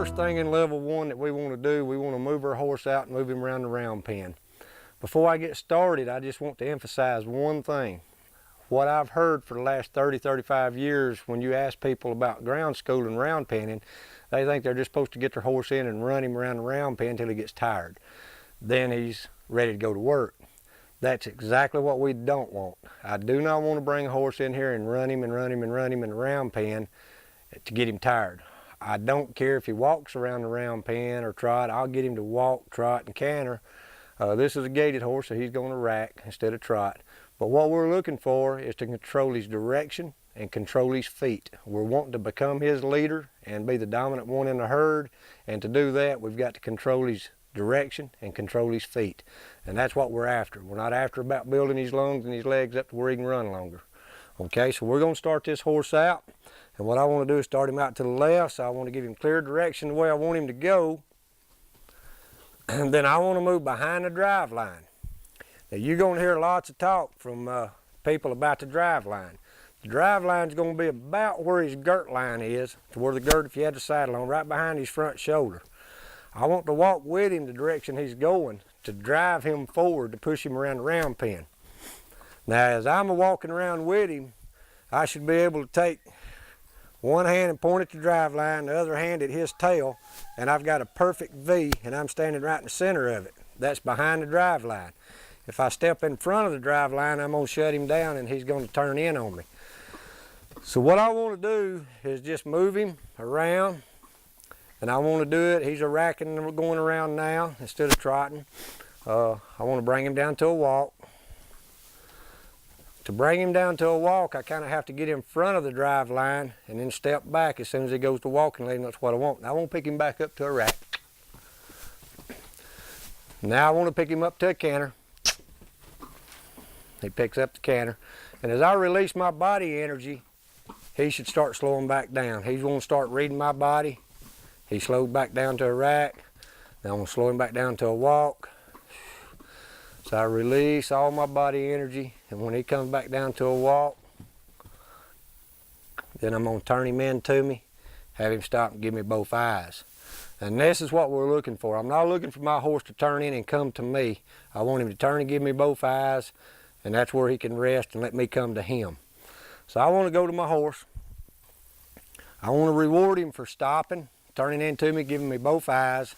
first thing in level 1 that we want to do, we want to move our horse out and move him around the round pen. Before I get started, I just want to emphasize one thing. What I've heard for the last 30, 35 years, when you ask people about ground school and round penning, they think they're just supposed to get their horse in and run him around the round pen until he gets tired. Then he's ready to go to work. That's exactly what we don't want. I do not want to bring a horse in here and run him and run him and run him in the round pen to get him tired. I don't care if he walks around the round pen or trot. I'll get him to walk, trot, and canter. This is a gaited horse, so he's going to rack instead of trot. But what we're looking for is to control his direction and control his feet. We're wanting to become his leader and be the dominant one in the herd. And to do that, we've got to control his direction and control his feet. And that's what we're after. We're not after about building his lungs and his legs up to where he can run longer. Okay, so we're going to start this horse out. And what I want to do is start him out to the left. So I want to give him clear direction the way I want him to go. And then I want to move behind the drive line. Now you're going to hear lots of talk from people about the drive line. The drive line is going to be about where his girt line is, to where the girt, if you had the saddle on, right behind his front shoulder. I want to walk with him the direction he's going to drive him forward to push him around the round pen. Now as I'm walking around with him, I should be able to take one hand and point at the drive line, the other hand at his tail, and I've got a perfect V and I'm standing right in the center of it. That's behind the drive line. If I step in front of the drive line, I'm going to shut him down and he's going to turn in on me. So what I want to do is just move him around, and I want to do it. He's a racking and going around now instead of trotting. I want to bring him down to a walk. To bring him down to a walk, I kind of have to get in front of the drive line and then step back as soon as he goes to walking lane. That's what I want. Now I want to pick him back up to a rack. Now I want to pick him up to a canter. He picks up the canter, and as I release my body energy, he should start slowing back down. He's going to start reading my body. He slowed back down to a rack. Now I'm going to slow him back down to a walk. So I release all my body energy, and when he comes back down to a walk, then I'm going to turn him in to me, have him stop and give me both eyes. And this is what we're looking for. I'm not looking for my horse to turn in and come to me. I want him to turn and give me both eyes, and that's where he can rest and let me come to him. So I want to go to my horse. I want to reward him for stopping, turning into me, giving me both eyes,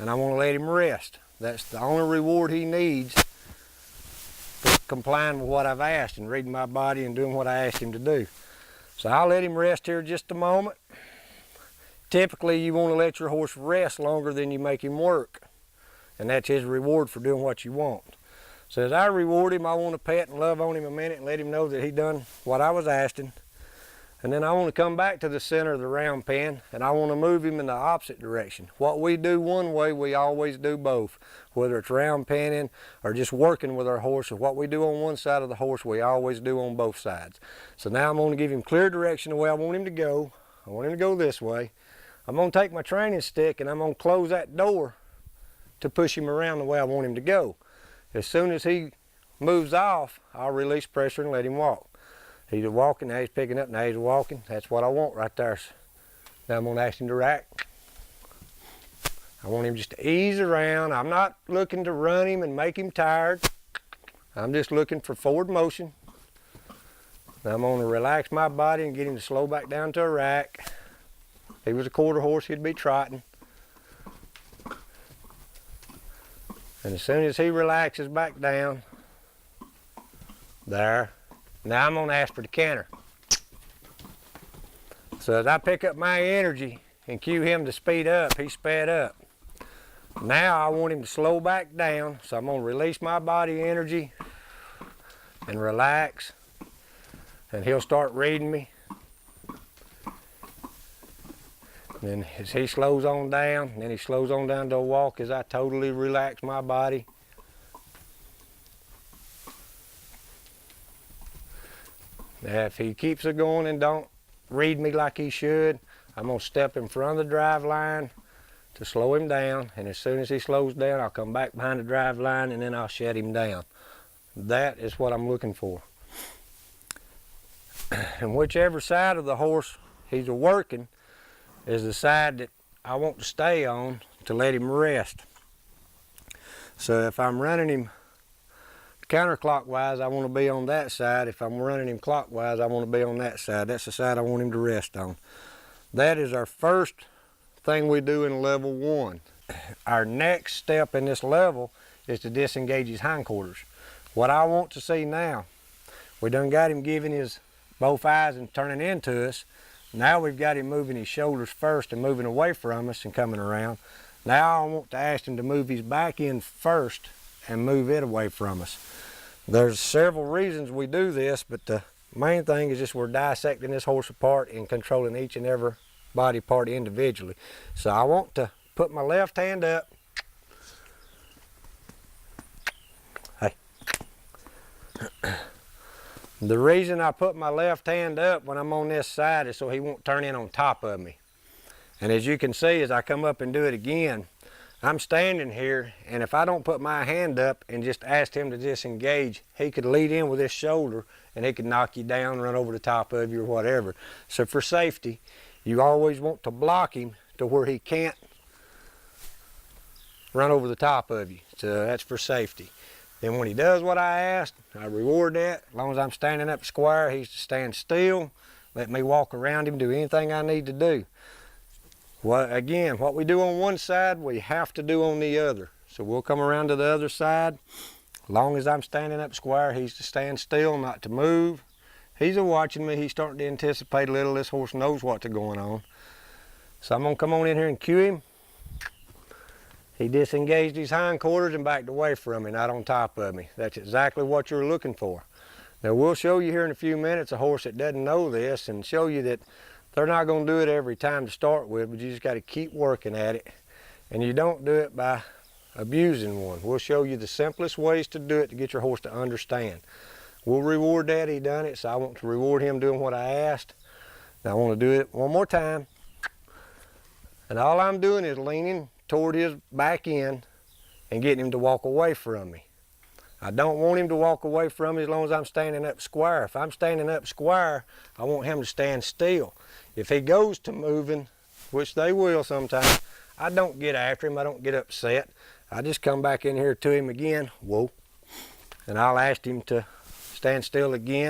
and I want to let him rest. That's the only reward he needs for complying with what I've asked and reading my body and doing what I asked him to do. So I'll let him rest here just a moment. Typically, you want to let your horse rest longer than you make him work, and that's his reward for doing what you want. So as I reward him, I want to pet and love on him a minute and let him know that he done what I was asking. And then I want to come back to the center of the round pen, and I want to move him in the opposite direction. What we do one way, we always do both. Whether it's round penning or just working with our horse, what we do on one side of the horse, we always do on both sides. So now I'm going to give him clear direction the way I want him to go. I want him to go this way. I'm going to take my training stick and I'm going to close that door to push him around the way I want him to go. As soon as he moves off, I'll release pressure and let him walk. He's walking, now he's picking up, now he's walking. That's what I want right there. Now I'm going to ask him to rack. I want him just to ease around. I'm not looking to run him and make him tired. I'm just looking for forward motion. Now I'm going to relax my body and get him to slow back down to a rack. If he was a quarter horse, he'd be trotting. And as soon as he relaxes back down, there, now I'm going to ask for the canter. So as I pick up my energy and cue him to speed up, he sped up. Now I want him to slow back down, so I'm going to release my body energy and relax, and he'll start reading me. Then as he slows on down, then he slows on down to a walk as I totally relax my body. Now if he keeps it going and don't read me like he should, I'm going to step in front of the drive line to slow him down, and as soon as he slows down, I'll come back behind the drive line and then I'll shut him down. That is what I'm looking for. And whichever side of the horse he's working is the side that I want to stay on to let him rest. So if I'm running him counterclockwise, I want to be on that side. If I'm running him clockwise, I want to be on that side. That's the side I want him to rest on. That is our first thing we do in level 1. Our next step in this level is to disengage his hindquarters. What I want to see now, we done got him giving his both eyes and turning into us. Now we've got him moving his shoulders first and moving away from us and coming around. Now I want to ask him to move his back end first and move it away from us. There's several reasons we do this, but the main thing is just we're dissecting this horse apart and controlling each and every body part individually. So I want to put my left hand up. Hey. The reason I put my left hand up when I'm on this side is so he won't turn in on top of me. And as you can see, as I come up and do it again, I'm standing here, and if I don't put my hand up and just ask him to disengage, he could lead in with his shoulder and he could knock you down, run over the top of you or whatever. So for safety, you always want to block him to where he can't run over the top of you. So that's for safety. Then when he does what I asked, I reward that. As long as I'm standing up square, he's to stand still, let me walk around him, do anything I need to do. Well, again, what we do on one side, we have to do on the other. So we'll come around to the other side. As long as I'm standing up square, he's to stand still, not to move. He's watching me. He's starting to anticipate a little. This horse knows what's going on. So I'm going to come on in here and cue him. He disengaged his hindquarters and backed away from me, not on top of me. That's exactly what you're looking for. Now we'll show you here in a few minutes a horse that doesn't know this and show you that they're not going to do it every time to start with, but you just got to keep working at it. And you don't do it by abusing one. We'll show you the simplest ways to do it to get your horse to understand. We'll reward that he done it, so I want to reward him doing what I asked. Now I want to do it one more time. And all I'm doing is leaning toward his back end and getting him to walk away from me. I don't want him to walk away from me as long as I'm standing up square. If I'm standing up square, I want him to stand still. If he goes to moving, which they will sometimes, I don't get after him, I don't get upset. I just come back in here to him again, whoa, and I'll ask him to stand still again.